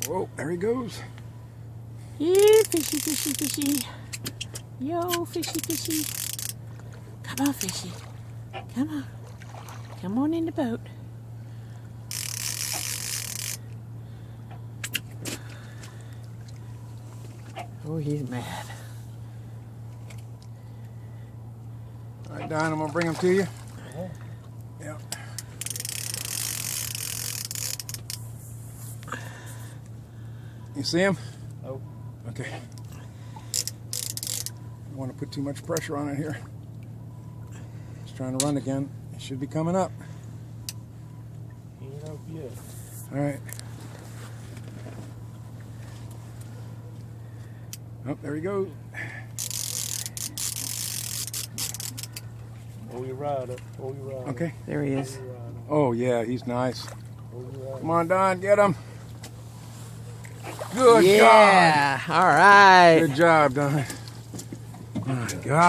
Oh, there he goes. Yeah, fishy, fishy, fishy. Yo, fishy, fishy. Come on, fishy. Come on. Come on in the boat. Oh, he's mad. All right, Don, I'm going to bring him to you. Yeah. You see him? Oh. Okay. Don't want to put too much pressure on it here. He's trying to run again. He should be coming up. He ain't up yet. All right. Oh, there he goes. Oh, you ride it. Oh, you ride it. Okay. There he is. Oh, yeah, he's nice. Oh, you ride it. Come on, Don, get him. Good Yeah, all right. job. Good job, Don. My God.